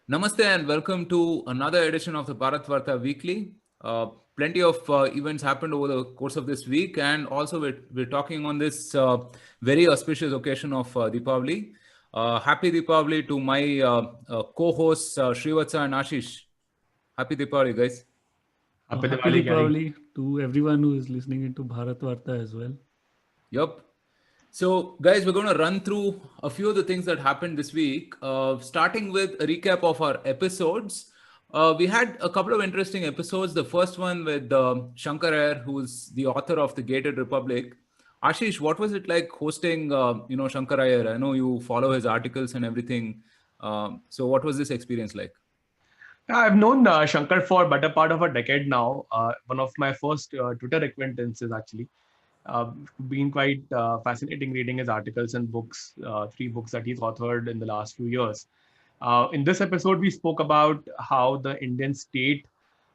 Namaste and welcome to another edition of the Bharatvaarta Weekly. Plenty of events happened over the course of this week, and also we're talking on this very auspicious occasion of Deepavali. Happy Deepavali to my co-hosts Srivatsa and Ashish. Happy Deepavali, guys. Happy Happy Diwali, Gary. Deepavali to everyone who is listening into Bharatvaarta as well. Yep. So, guys, we're going to run through a few of the things that happened this week, starting with a recap of our episodes. We had a couple of interesting episodes. The first one with Shankar Ayer, who's the author of The Gated Republic. Ashish, what was it like hosting, Shankar Ayer? I know you follow his articles and everything. So, what was this experience like? I've known Shankar for better part of a decade now. One of my first Twitter acquaintances, actually. Been quite fascinating reading his articles and books, three books that he's authored in the last few years. In this episode, we spoke about how the Indian state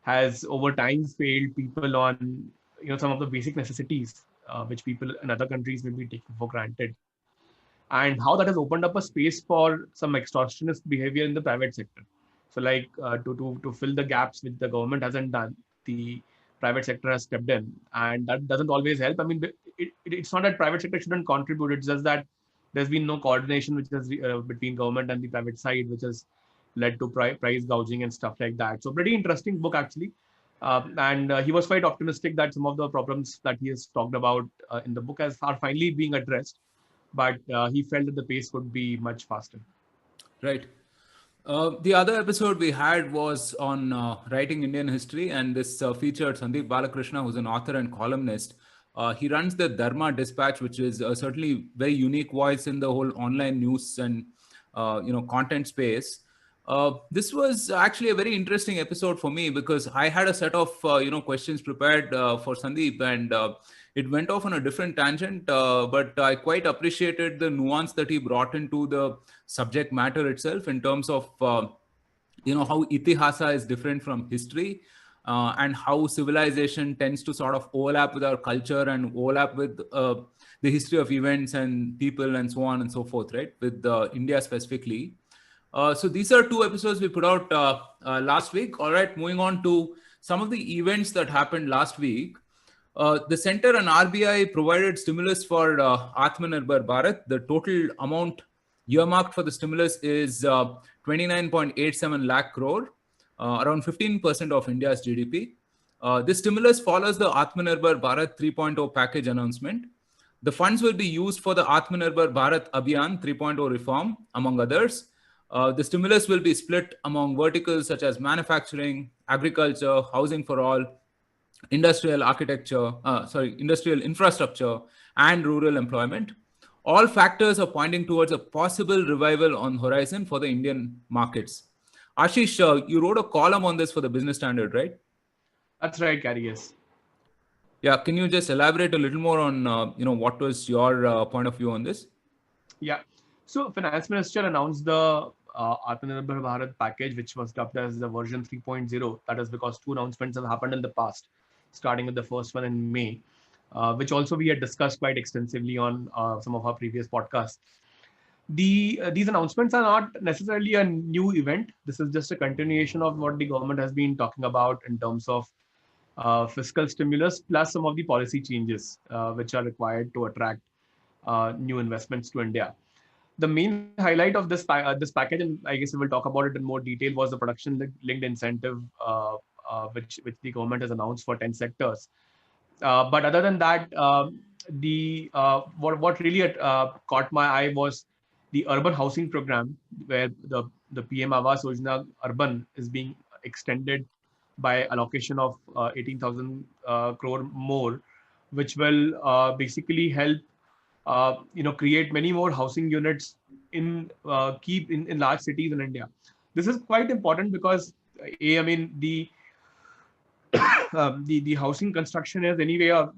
has over time failed people on some of the basic necessities which people in other countries may be taking for granted, and how that has opened up a space for some extortionist behavior in the private sector. So, like to fill the gaps which the government hasn't done, the private sector has stepped in, and that doesn't always help. I mean, it's not that private sector shouldn't contribute; it's just that there's been no coordination which is between government and the private side, which has led to price gouging and stuff like that. So, pretty interesting book actually. And he was quite optimistic that some of the problems that he has talked about in the book are finally being addressed, but he felt that the pace could be much faster. Right. The other episode we had was on writing Indian history, and this featured Sandeep Balakrishna, who's an author and columnist. He runs the Dharma Dispatch, which is certainly very unique voice in the whole online news and content space. This was actually a very interesting episode for me because I had a set of questions prepared for Sandeep, and it went off on a different tangent. But I quite appreciated the nuance that he brought into the subject matter itself in terms of how itihasa is different from history. And how civilization tends to sort of overlap with our culture and overlap with the history of events and people and so on and so forth, right? With India specifically. So these are two episodes we put out last week. All right, moving on to some of the events that happened last week. The center and RBI provided stimulus for Atmanirbhar Bharat. The total amount earmarked for the stimulus is 29.87 lakh crore, around 15% of India's GDP. This stimulus follows the Atmanirbhar Bharat 3.0 package announcement. The funds will be used for the Atmanirbhar Bharat Abhiyan 3.0 reform, among others. The stimulus will be split among verticals such as manufacturing, agriculture, housing for all, industrial infrastructure, and rural employment. All factors are pointing towards a possible revival on horizon for the Indian markets. Ashish, you wrote a column on this for the Business Standard, right? That's right, Gary. Yes. Yeah, can you just elaborate a little more on what was your point of view on this? Yeah. So, Finance Minister announced the Atmanirbhar Bharat package, which was dubbed as the version 3.0. That is because two announcements have happened in the past, starting with the first one in May, which also we had discussed quite extensively on some of our previous podcasts. These announcements are not necessarily a new event. This is just a continuation of what the government has been talking about in terms of fiscal stimulus, plus some of the policy changes which are required to attract new investments to India. The main highlight of this package, and I guess we will talk about it in more detail, was the production-linked incentive, which the government has announced for 10 sectors. But other than that, what really caught my eye was the urban housing program, where the PM Awas Yojana Urban is being extended by allocation of 18,000 crore more, which will basically help create many more housing units in large cities in India. This is quite important because the housing construction is anyway a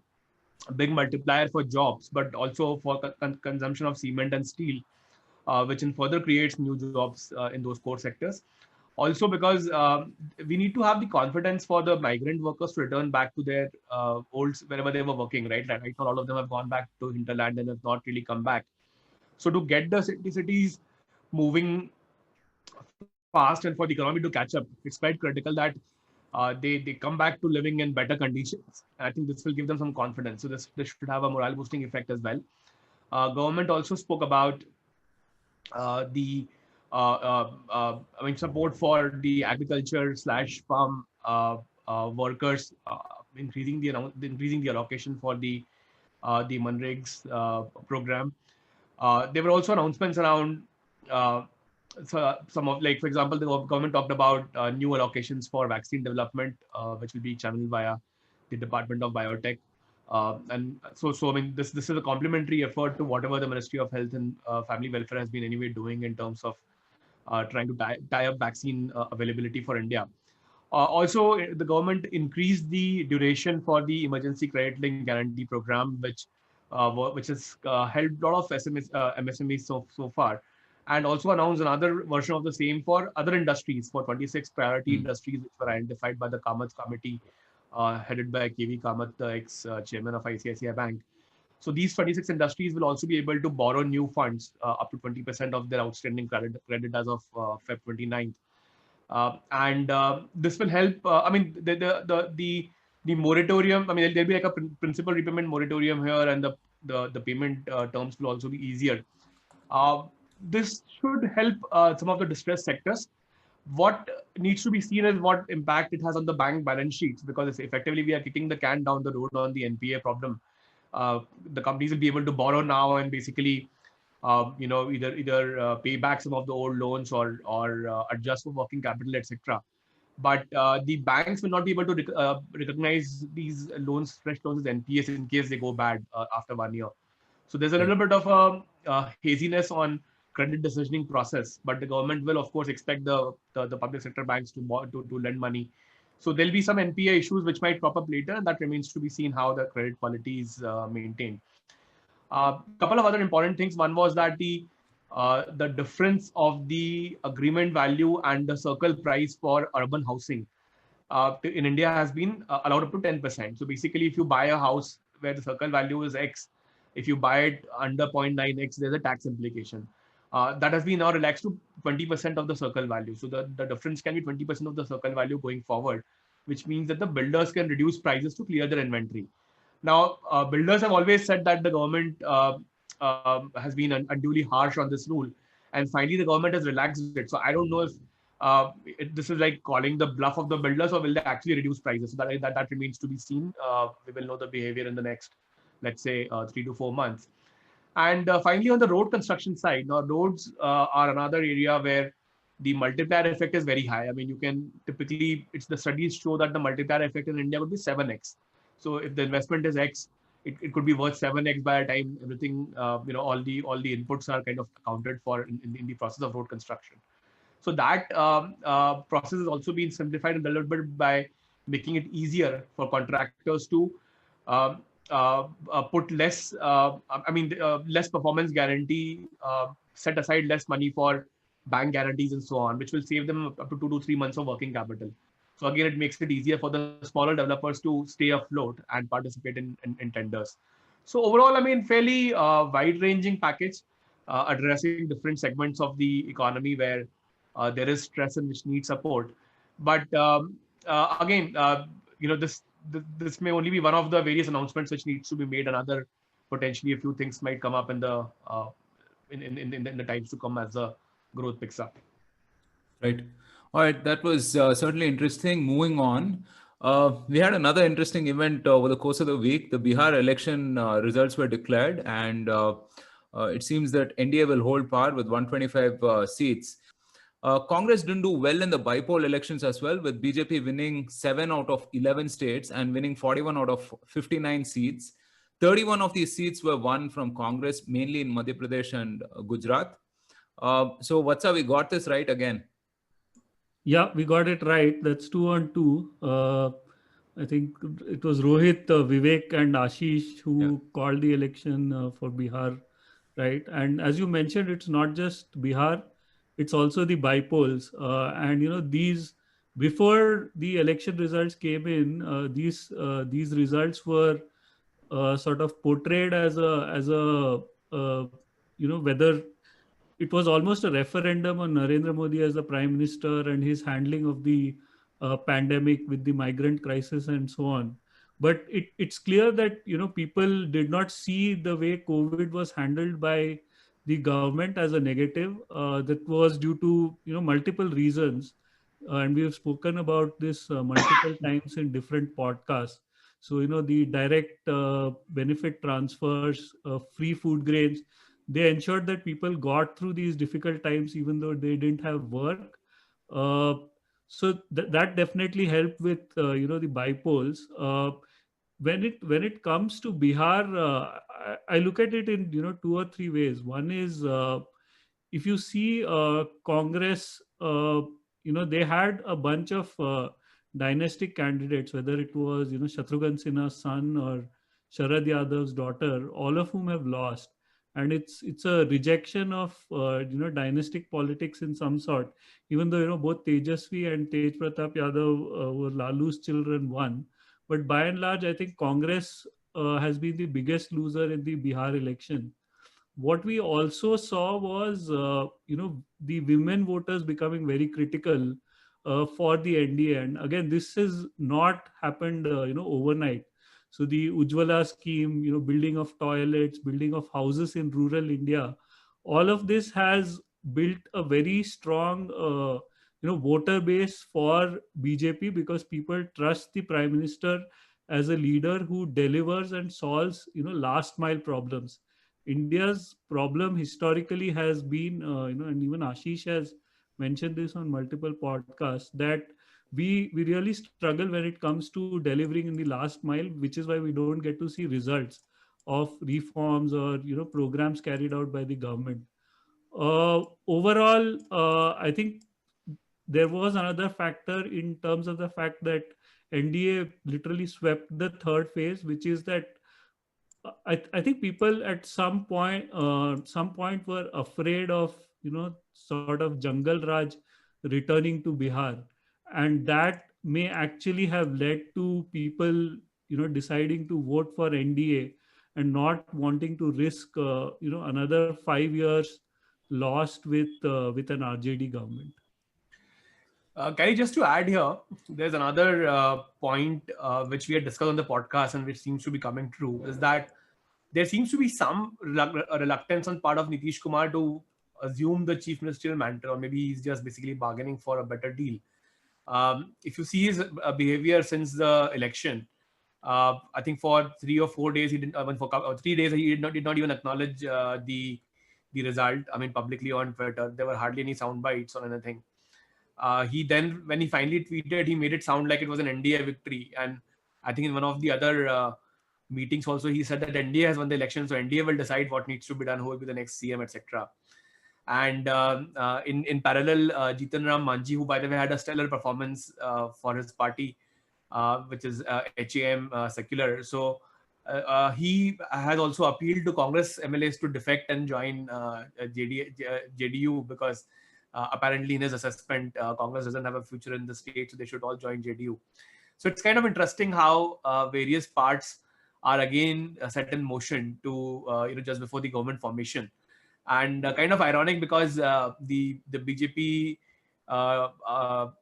big multiplier for jobs, but also for consumption of cement and steel, which in further creates new jobs in those core sectors. Also because we need to have the confidence for the migrant workers to return back to their wherever they were working, right? Right now, all of them have gone back to hinterland and have not really come back. So to get the cities moving fast and for the economy to catch up, it's quite critical that they come back to living in better conditions. I think this will give them some confidence. So this should have a morale boosting effect as well. Government also spoke about the support for the agriculture slash farm workers, increasing the allocation for the Manregs program. There were also announcements around some of, like, for example, the government talked about new allocations for vaccine development, which will be channeled via the Department of Biotech. I mean, this is a complementary effort to whatever the Ministry of Health and Family Welfare has been anyway doing in terms of trying to tie up vaccine availability for India. Also, the government increased the duration for the emergency credit link guarantee program, which has helped a lot of MSMEs so far, and also announced another version of the same for other industries, for 26 priority industries which were identified by the Kamath committee, headed by KV Kamath, the ex-chairman of ICICI Bank. So these 26 industries will also be able to borrow new funds up to 20% of their outstanding credit as of Feb 29th. And this will help. I mean, the moratorium. I mean, there'll be like a principal repayment moratorium here, and the payment terms will also be easier. This should help some of the distressed sectors. What needs to be seen is what impact it has on the bank balance sheets, because it's effectively we are kicking the can down the road on the NPA problem. The companies will be able to borrow now and basically either pay back some of the old loans or adjust for working capital, etc. But the banks will not be able to recognize these loans, fresh loans, as NPAs in case they go bad after 1 year. So there's a little bit of a haziness on credit decisioning process, but the government will of course expect the public sector banks to lend money. So there'll be some NPA issues which might crop up later, and that remains to be seen how the credit quality is maintained. Couple of other important things. One was that the difference of the agreement value and the circle price for urban housing in India has been allowed up to 10%. So basically, if you buy a house where the circle value is X, if you buy it under 0.9X, there's a tax implication. That has been now relaxed to 20% of the circle value. So the difference can be 20% of the circle value going forward, which means that the builders can reduce prices to clear their inventory. Now, builders have always said that the government has been unduly harsh on this rule, and finally the government has relaxed it. So I don't know if this is like calling the bluff of the builders, or will they actually reduce prices? So that remains to be seen. We will know the behavior in the next, let's say, 3 to 4 months. And finally, on the road construction side, now roads are another area where the multiplier effect is very high. I mean, you can typically, the studies show that the multiplier effect in India would be 7x. So if the investment is X, it could be worth 7x by the time everything, all the inputs are kind of accounted for in the process of road construction. So that process has also been simplified a little bit by making it easier for contractors to put less, less performance guarantee, set aside less money for bank guarantees and so on, which will save them up to 2 to 3 months of working capital. So again, it makes it easier for the smaller developers to stay afloat and participate in tenders. So overall, I mean, fairly wide-ranging package addressing different segments of the economy where there is stress and which needs support. But again, this may only be one of the various announcements which needs to be made, and other potentially a few things might come up in the times to come as the growth picks up. Right. All right. That was certainly interesting. Moving on, we had another interesting event over the course of the week. The Bihar election results were declared, and it seems that NDA will hold power with 125 seats. Congress didn't do well in the bipole elections as well, with BJP winning 7 out of 11 states and winning 41 out of 59 seats. 31 of these seats were won from Congress, mainly in Madhya Pradesh and Gujarat. So, Vatsa, we got this right again. Yeah, we got it right. That's 2-on-2. I think it was Rohit, Vivek, and Ashish who called the election for Bihar, right? And as you mentioned, it's not just Bihar; it's also the bipoles. And these, before the election results came in, these results were sort of portrayed as a whether it was almost a referendum on Narendra Modi as the prime minister and his handling of the pandemic with the migrant crisis and so on. But it's clear that people did not see the way COVID was handled by the government as a negative. That was due to multiple reasons, and we have spoken about this multiple times in different podcasts. So the direct benefit transfers, free food grains, they ensured that people got through these difficult times even though they didn't have work. Uh, so that definitely helped with the bipoles. When it comes to Bihar, I look at it in two or three ways. One is, if you see Congress, they had a bunch of dynastic candidates, whether it was Shatrughan Sinha's son or Sharad Yadav's daughter, all of whom have lost. And it's a rejection of dynastic politics in some sort. Even though both Tejasvi and Tej Pratap Yadav were Lalu's children, won. But by and large, I think Congress has been the biggest loser in the Bihar election. What we also saw was the women voters becoming very critical for the NDA. And again, this has not happened overnight. So the Ujjwala scheme, building of toilets, building of houses in rural India, all of this has built a very strong voter base for BJP, because people trust the prime minister as a leader who delivers and solves last mile problems. India's problem historically has been, and even Ashish has mentioned this on multiple podcasts, that we really struggle when it comes to delivering in the last mile, which is why we don't get to see results of reforms or programs carried out by the government. Overall, I think there was another factor in terms of the fact that NDA literally swept the third phase, which is that I think people at some point were afraid of sort of Jungle Raj returning to Bihar, and that may actually have led to people deciding to vote for NDA and not wanting to risk another 5 years lost with an RJD government. Gary, just to add here, there's another point which we had discussed on the podcast and which seems to be coming true, is that there seems to be some reluctance on part of Nitish Kumar to assume the chief ministerial mantle, or maybe he's just basically bargaining for a better deal. If you see his behavior since the election, I think for 3 or 4 days he didn't. For 3 days he did not even acknowledge the result. I mean, publicly on Twitter, there were hardly any sound bites or anything. He then, when he finally tweeted, he made it sound like it was an NDA victory. And I think in one of the other meetings also, he said that NDA has won the election, so NDA will decide what needs to be done, who will be the next CM, etc. And in parallel, Jitan Ram Manji, who by the way had a stellar performance for his party, which is HAM secular. So he has also appealed to Congress MLAs to defect and join JDU, because apparently in his assessment, Congress doesn't have a future in the state, so they should all join JDU. So it's kind of interesting how various parts are again set in motion to just before the government formation, and kind of ironic because the BJP the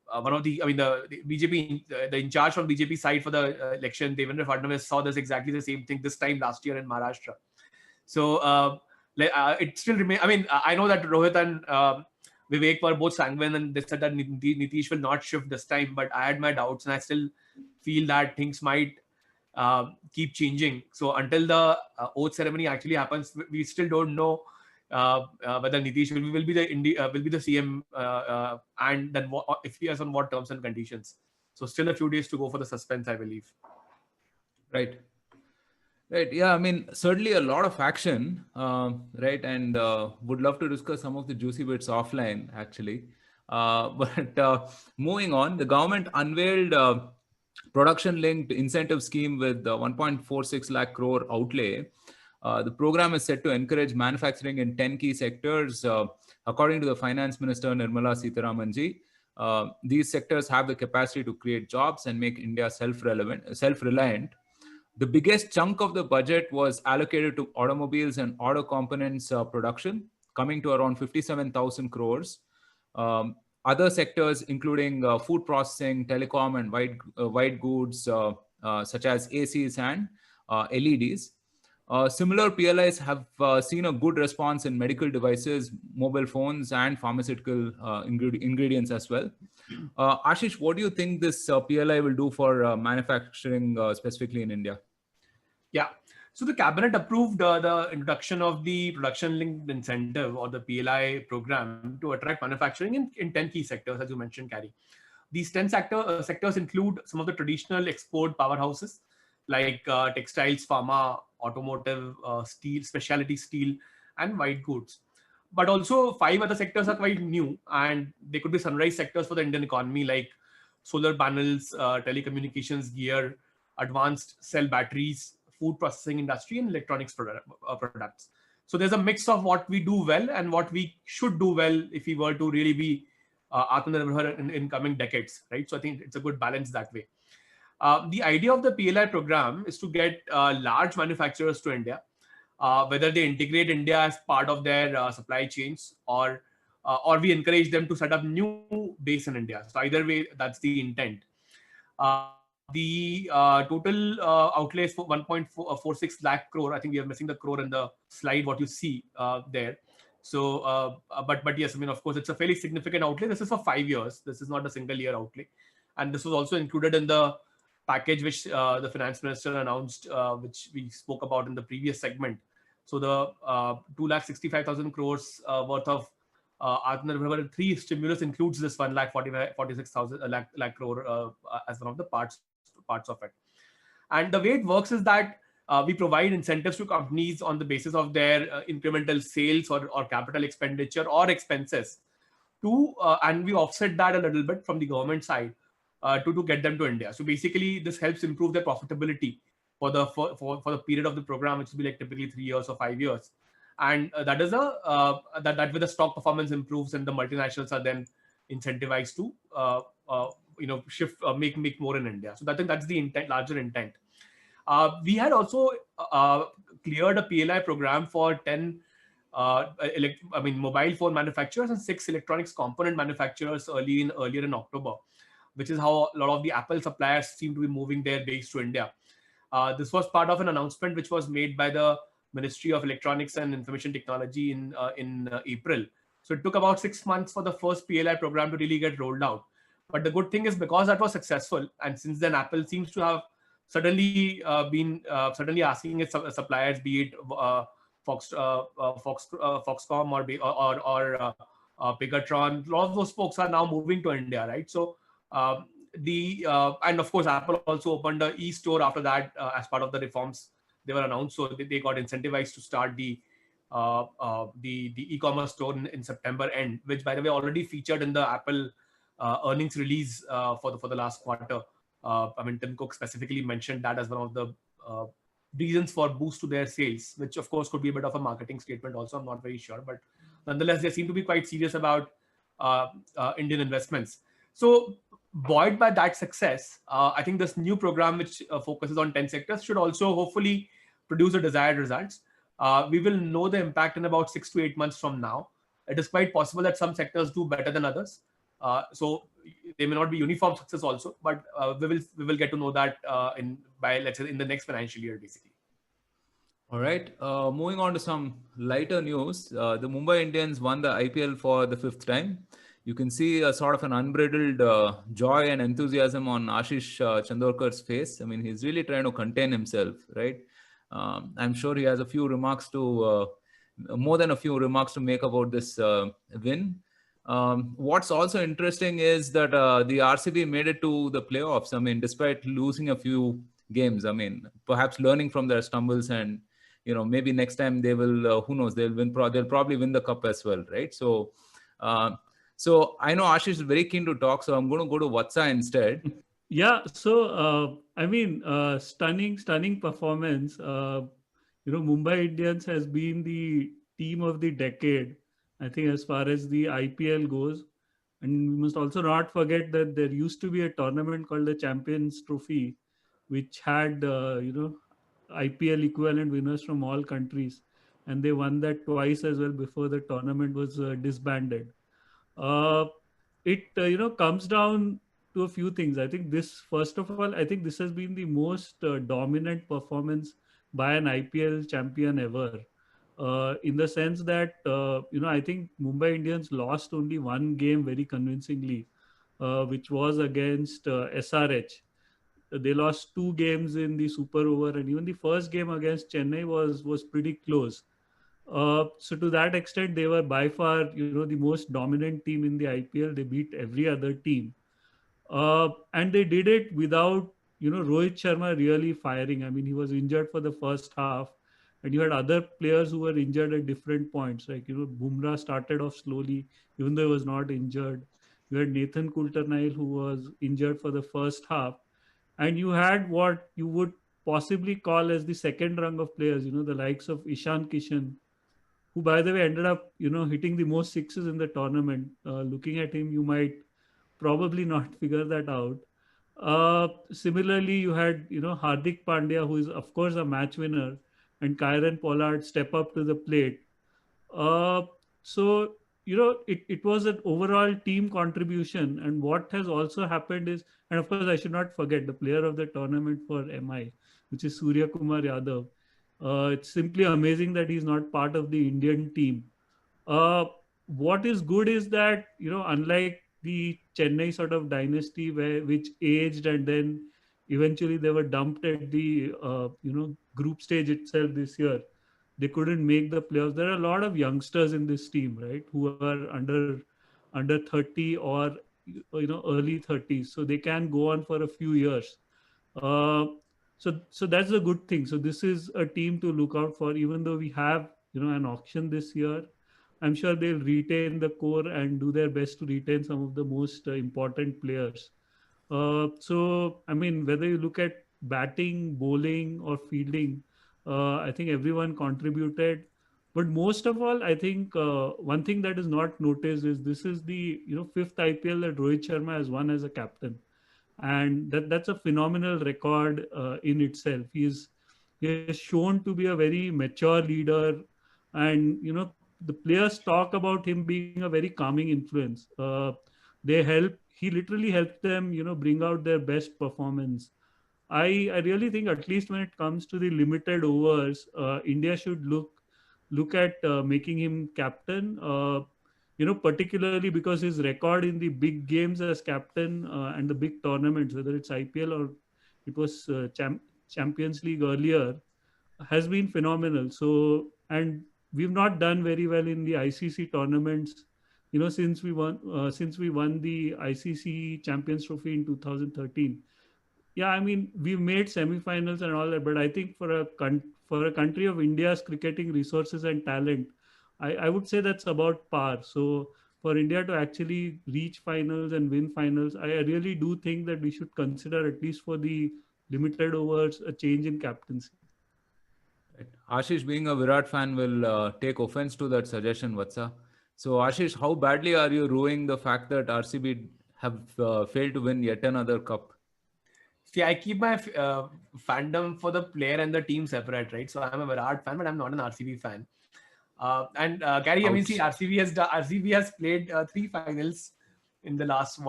BJP, the in charge from BJP side for the election, Devendra Fadnavis, saw this exactly the same thing this time last year in Maharashtra. So it still remains. I mean, I know that Rohit and Vivek were both sanguine and they said that Nitish will not shift this time, but I had my doubts and I still feel that things might keep changing. So until the oath ceremony actually happens, we still don't know whether Nitish will be the CM and then if he has on what terms and conditions. So still a few days to go for the suspense, I believe. Right. Right. Yeah. I mean, certainly a lot of action. Right. And would love to discuss some of the juicy bits offline, actually. But moving on, the government unveiled production-linked incentive scheme with 1.46 lakh crore outlay. The program is set to encourage manufacturing in 10 key sectors, according to the Finance Minister Nirmala Sitharamanji. These sectors have the capacity to create jobs and make India self-reliant. The biggest chunk of the budget was allocated to automobiles and auto components production. coming to around 57,000 crores. Other sectors, including food processing, telecom, and white goods, such as ACs and LEDs. Similar PLIs have seen a good response in medical devices, mobile phones, and pharmaceutical ingredients as well. Ashish, what do you think this PLI will do for manufacturing, specifically in India? Yeah. So the cabinet approved the introduction of the production-linked incentive, or the PLI program, to attract manufacturing in 10 key sectors, as you mentioned, Carrie. These 10 sectors include some of the traditional export powerhouses like textiles, pharma, automotive, steel, specialty steel, and white goods. But also 5 other sectors are quite new, and they could be sunrise sectors for the Indian economy, like solar panels, telecommunications gear, advanced cell batteries, food processing industry, and electronics products. So there's a mix of what we do well and what we should do well if we were to really be Atmanirbhar in coming decades, right? So I think it's a good balance that way. The idea of the PLI program is to get large manufacturers to India, whether they integrate India as part of their supply chains, or we encourage them to set up new base in India. So either way, that's the intent. The total outlay is for 1.46 lakh crore. I think we are missing the crore in the slide, what you see there. So, but yes, I mean, of course, it's a fairly significant outlay. This is for 5 years. This is not a single year outlay. And this was also included in the package which the finance minister announced, which we spoke about in the previous segment. So the 2,65,000 crores worth of Atmanirbhar 3 stimulus includes this 1,46,000 lakh crore as one of the parts of it. And the way it works is that we provide incentives to companies on the basis of their incremental sales or capital expenditure or expenses, and we offset that a little bit from the government side to get them to India. So basically, this helps improve their profitability for the period of the program, which will be like typically 3 years or 5 years. And that is that with the stock performance improves, and the multinationals are then incentivized to shift, make more in India. So I think that's the intent, larger intent. We had also cleared a PLI program for 10 mobile phone manufacturers and 6 electronics component manufacturers earlier in October, which is how a lot of the Apple suppliers seem to be moving their base to India. This was part of an announcement which was made by the Ministry of Electronics and Information Technology in April. So it took about 6 months for the first PLI program to really get rolled out. But the good thing is, because that was successful, and since then Apple seems to have suddenly been asking its suppliers, be it Foxconn or Pegatron, a lot of those folks are now moving to India, right? So and of course, Apple also opened an e-store after that as part of the reforms they were announced. So they got incentivized to start the e-commerce store in September end, which, by the way, already featured in the Apple earnings release for the last quarter. Tim Cook specifically mentioned that as one of the reasons for boost to their sales, which of course could be a bit of a marketing statement also. I'm not very sure, but nonetheless, they seem to be quite serious about Indian investments. So buoyed by that success, I think this new program, which focuses on 10 sectors, should also hopefully produce the desired results. We will know the impact in about 6 to 8 months from now. It is quite possible that some sectors do better than others. So they may not be uniform success also, but we will get to know that let's say in the next financial year, basically. All right. Moving on to some lighter news. The Mumbai Indians won the IPL for the 5th time. You can see a sort of an unbridled joy and enthusiasm on Ashish Chandorkar's face. I mean, he's really trying to contain himself, right? I'm sure he has a few remarks more than a few remarks to make about this win. What's also interesting is that the RCB made it to the playoffs. I mean, despite losing a few games, I mean, perhaps learning from their stumbles, and maybe next time they will. Who knows? They'll win. They'll probably win the cup as well, right? So I know Ashish is very keen to talk, so I'm going to go to Vatsa instead. Yeah. So stunning performance. Mumbai Indians has been the team of the decade, I think, as far as the IPL goes. And we must also not forget that there used to be a tournament called the Champions Trophy, which had IPL equivalent winners from all countries. and they won that twice as well before the tournament was disbanded. Uh, it comes down to a few things. I think this, first of all, I think this has been the most dominant performance by an IPL champion ever. In the sense that I think Mumbai Indians lost only one game very convincingly, which was against SRH. They lost two games in the super over, and even the first game against Chennai was pretty close. So to that extent, they were by far the most dominant team in the IPL. They beat every other team, and they did it without Rohit Sharma really firing. I mean, he was injured for the first half, and you had other players who were injured at different points. Like Bumrah started off slowly, even though he was not injured. You had Nathan Coulter-Nile, who was injured for the first half, and you had what you would possibly call as the second rung of players. The likes of Ishan Kishan, who by the way ended up hitting the most sixes in the tournament. Looking at him, you might probably not figure that out. Similarly, you had Hardik Pandya, who is of course a match winner, and Kyron Pollard step up to the plate. Uh, so it was an overall team contribution, and what has also happened is, and of course I should not forget the player of the tournament for MI, which is Surya Kumar Yadav. It's simply amazing that he's not part of the Indian team. uh, what is good is that unlike the Chennai sort of dynasty which aged and then eventually they were dumped at the group stage itself this year, they couldn't make the playoffs. There are a lot of youngsters in this team, right, who are under 30 or early 30s, so they can go on for a few years. uh, so that's a good thing. So this is a team to look out for, even though we have an auction this year. I'm sure they'll retain the core and do their best to retain some of the most important players. So, I mean, whether you look at batting, bowling, or fielding, I think everyone contributed. But most of all, I think one thing that is not noticed is this is the fifth IPL that Rohit Sharma has won as a captain, and that's a phenomenal record in itself. He has shown to be a very mature leader, and the players talk about him being a very calming influence. He literally helped them bring out their best performance. I really think, at least when it comes to the limited overs, India should look at making him captain. Particularly because his record in the big games as captain and the big tournaments, whether it's IPL or it was Champions League earlier, has been phenomenal. So, and we've not done very well in the ICC tournaments, since we won the ICC Champions Trophy in 2013. Yeah, I mean, we've made semifinals and all that, but I think for a country of India's cricketing resources and talent, I would say that's about par. So for India to actually reach finals and win finals, I really do think that we should consider, at least for the limited overs, a change in captaincy. Right. Ashish, being a Virat fan, will take offense to that suggestion, Vatsa. So, Ashish, how badly are you ruining the fact that RCB have failed to win yet another cup? See, I keep my fandom for the player and the team separate, right? So I'm a Virat fan, but I'm not an RCB fan. Gary, I mean, see, Ouch. RCB has played three finals in the last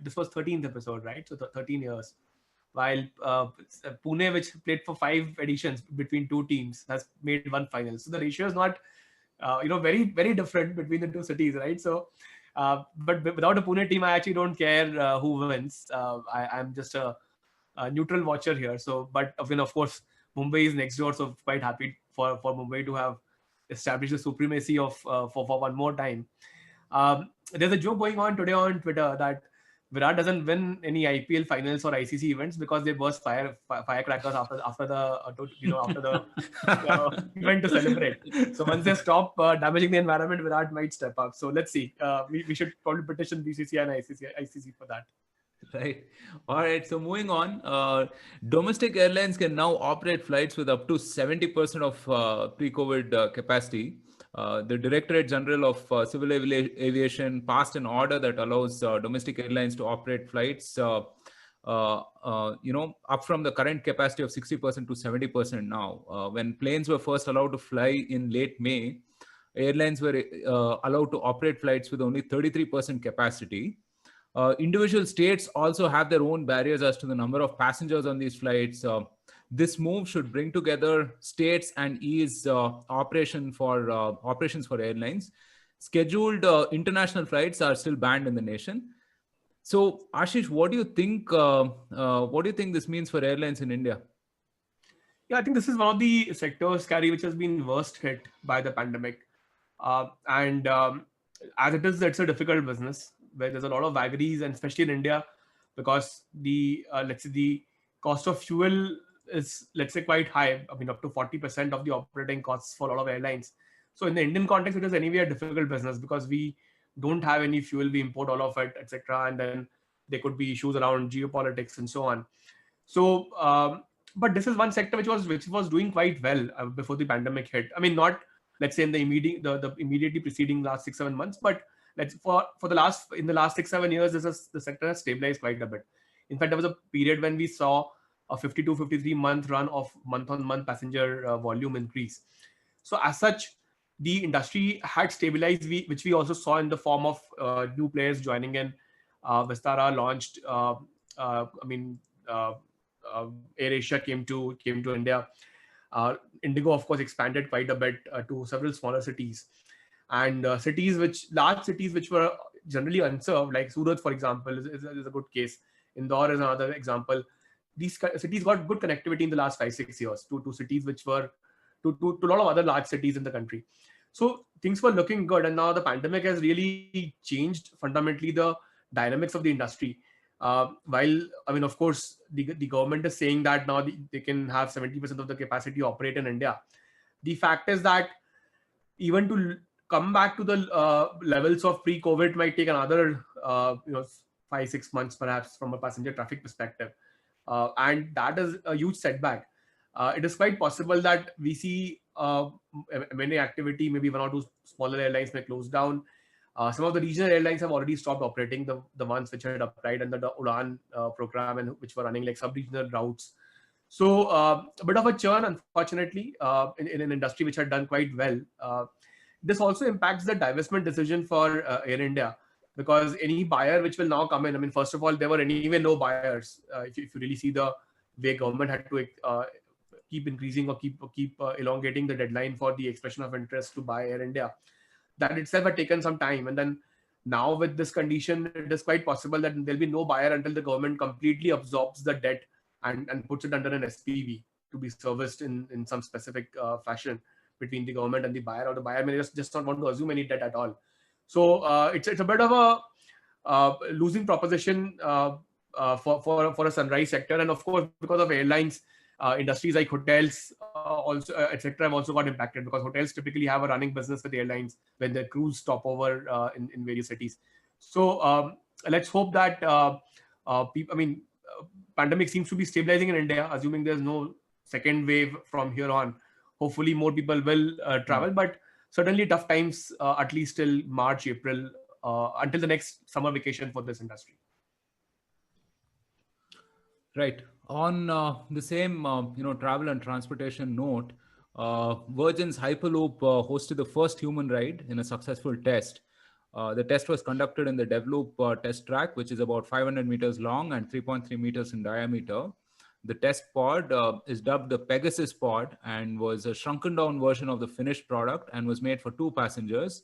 this was 13th episode, right? So 13 years. While Pune, which played for 5 editions between two teams, has made one final. So the ratio is not, very very different between the two cities, right? So, but without a Pune team, I actually don't care who wins. I'm just a neutral watcher here. So, but of course, Mumbai is next door, so quite happy for Mumbai to have established the supremacy of for one more time. There's a joke going on today on Twitter that Virat doesn't win any IPL finals or ICC events because they burst firecrackers after the after the event to celebrate. So once they stop damaging the environment, Virat might step up. So let's see. We should probably petition BCCI and ICC for that. Right. All right. So moving on, domestic airlines can now operate flights with up to 70% of pre-COVID capacity. The Directorate General of Civil Aviation passed an order that allows domestic airlines to operate flights up from the current capacity of 60% to 70% now. When planes were first allowed to fly in late May, airlines were allowed to operate flights with only 33% capacity. Individual states also have their own barriers as to the number of passengers on these flights. This move should bring together states and ease operations for airlines. Scheduled international flights are still banned in the nation. So, Ashish, what do you think? What do you think this means for airlines in India? Yeah, I think this is one of the sectors, Carrie, which has been worst hit by the pandemic. And as it is, it's a difficult business where there's a lot of vagaries, and especially in India, because the let's say the cost of fuel is, let's say, quite high. I mean, up to 40% of the operating costs for a lot of airlines. So in the Indian context, it is anyway a difficult business because we don't have any fuel, we import all of it, etc. And then there could be issues around geopolitics and so on. So, but this is one sector which was doing quite well before the pandemic hit. I mean, not, let's say, in the immediately preceding last 6-7 months, but let's for the last in the last 6-7 years, the sector has stabilized quite a bit. In fact, there was a period when we saw a 52-53 month run of month-on-month passenger volume increase. So as such, the industry had stabilized, which we also saw in the form of new players joining in. Vistara launched. I mean, AirAsia came to India. Indigo, of course, expanded quite a bit to several smaller cities, and large cities which were generally unserved, like Surat, for example, is a good case. Indore is another example. These cities got good connectivity in the last 5-6 years to cities which were to a lot of other large cities in the country. So things were looking good, and now the pandemic has really changed fundamentally the dynamics of the industry. While, I mean, of course, the government is saying that now they can have 70% of the capacity operate in India. The fact is that even to come back to the levels of pre-COVID might take another 5-6 months perhaps from a passenger traffic perspective, and that is a huge setback. It is quite possible that we see many activity, maybe one or two smaller airlines may close down. Some of the regional airlines have already stopped operating, the ones which had applied under the Udan program and which were running like sub-regional routes. So a bit of a churn, unfortunately, in an industry which had done quite well. This also impacts the divestment decision for Air India, because any buyer which will now come in, I mean, first of all, there were anyway no buyers. If you really see the way government had to keep increasing or keep elongating the deadline for the expression of interest to buy Air India, that itself had taken some time. And then now with this condition, it is quite possible that there'll be no buyer until the government completely absorbs the debt and puts it under an SPV to be serviced in some specific fashion between the government and the buyer, or the buyer may just not want to assume any debt at all. So it's a bit of a losing proposition for a sunrise sector. And of course, because of airlines, industries like hotels also etc. have also got impacted, because hotels typically have a running business with airlines when their crews stop over in various cities. So let's hope that pandemic seems to be stabilizing in India, assuming there's no second wave from here on. Hopefully more people will travel, but certainly tough times at least till March, April, until the next summer vacation for this industry. Right. On the same, travel and transportation note, Virgin's Hyperloop hosted the first human ride in a successful test. The test was conducted in the Devloop test track, which is about 500 meters long and 3.3 meters in diameter. The test pod is dubbed the Pegasus pod and was a shrunken down version of the finished product and was made for 2 passengers.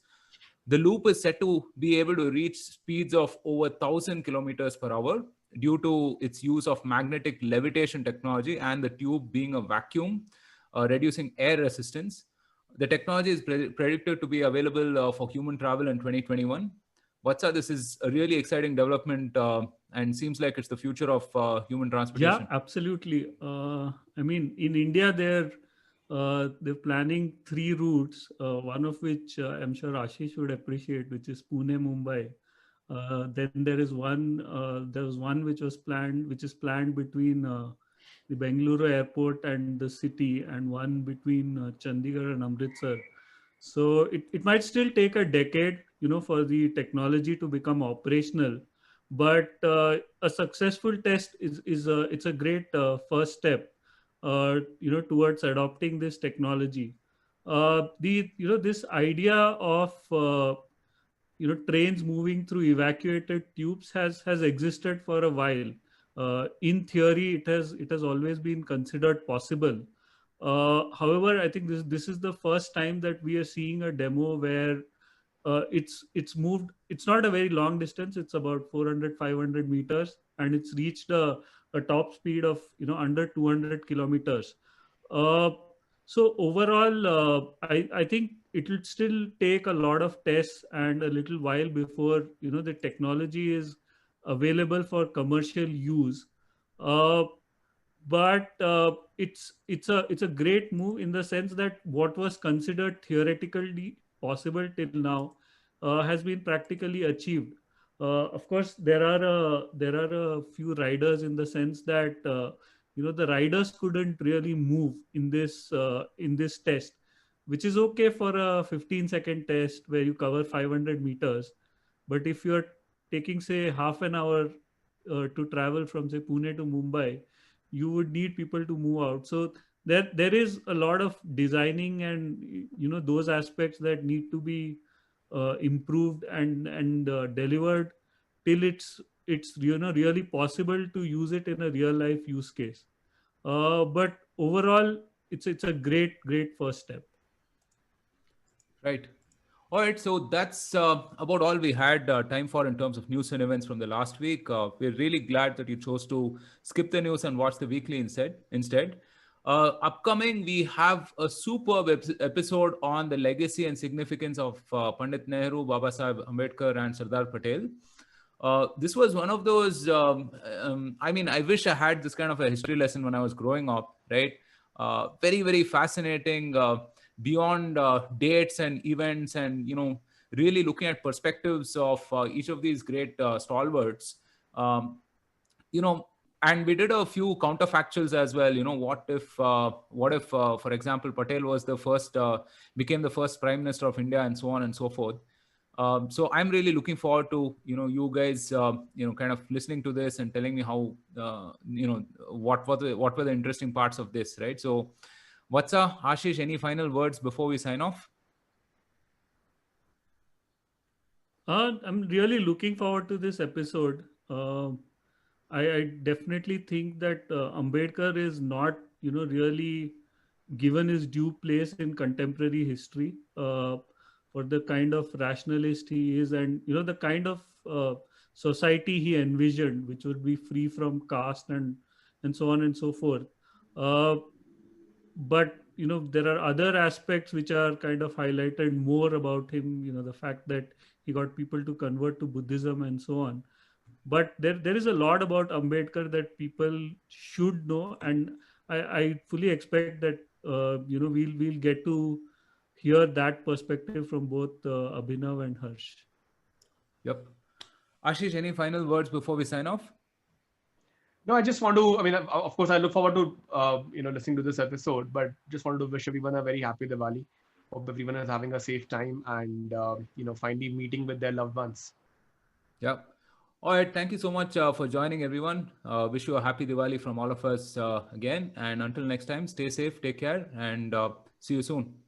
The loop is said to be able to reach speeds of over 1,000 kilometers per hour due to its use of magnetic levitation technology and the tube being a vacuum, reducing air resistance. The technology is predicted to be available for human travel in 2021. Vatsa, this is a really exciting development and seems like it's the future of human transportation. Yeah, absolutely. I mean, in India, they're planning 3 routes, one of which I'm sure Ashish would appreciate, which is Pune, Mumbai. Then there was one which is planned between the Bengaluru airport and the city, and one between Chandigarh and Amritsar. So it might still take a decade, for the technology to become operational. but a successful test is it's a great first step, towards adopting this technology. The this idea of trains moving through evacuated tubes has existed for a while. In theory, it has always been considered possible. However, I think this is the first time that we are seeing a demo where it's moved. It's not a very long distance. It's about 400-500 meters, and it's reached a top speed of under 200 kilometers. uh, so overall, I think it will still take a lot of tests and a little while before the technology is available for commercial use. Uh, but it's a great move in the sense that what was considered theoretically possible till now has been practically achieved. Of course, there are a few riders, in the sense that the riders couldn't really move in this test, which is okay for a 15-second test where you cover 500 meters. But if you're taking, say, half an hour to travel from, say, Pune to Mumbai, you would need people to move out. So there is a lot of designing and those aspects that need to be improved and delivered till it's really possible to use it in a real life use case. But overall, it's a great first step. Right. All right, so that's about all we had time for in terms of news and events from the last week. We're really glad that you chose to skip the news and watch the weekly instead. Upcoming, we have a superb episode on the legacy and significance of Pandit Nehru, Babasaheb Ambedkar, and Sardar Patel. This was one of those. I mean, I wish I had this kind of a history lesson when I was growing up, right? Very, very fascinating. Beyond dates and events, and really looking at perspectives of each of these great stalwarts. Um, you know and we did a few counterfactuals as well. What if for example, Patel was the first became the first prime minister of India, and so on and so forth. So I'm really looking forward to you guys kind of listening to this and telling me how what were the interesting parts of this, right? So what's Ashish, any final words before we sign off? I'm really looking forward to this episode. I definitely think that Ambedkar is not, really given his due place in contemporary history, for the kind of rationalist he is, and the kind of society he envisioned, which would be free from caste and so on and so forth. Uh, but there are other aspects which are kind of highlighted more about him. The fact that he got people to convert to Buddhism and so on. But there is a lot about Ambedkar that people should know, and I fully expect that we'll get to hear that perspective from both Abhinav and Harsh. Yep. Ashish, any final words before we sign off? No, I just want to. I mean, of course, I look forward to listening to this episode. But just wanted to wish everyone a very happy Diwali. Hope everyone is having a safe time and finally meeting with their loved ones. Yeah. All right. Thank you so much for joining, everyone. Wish you a happy Diwali from all of us again. And until next time, stay safe, take care, and see you soon.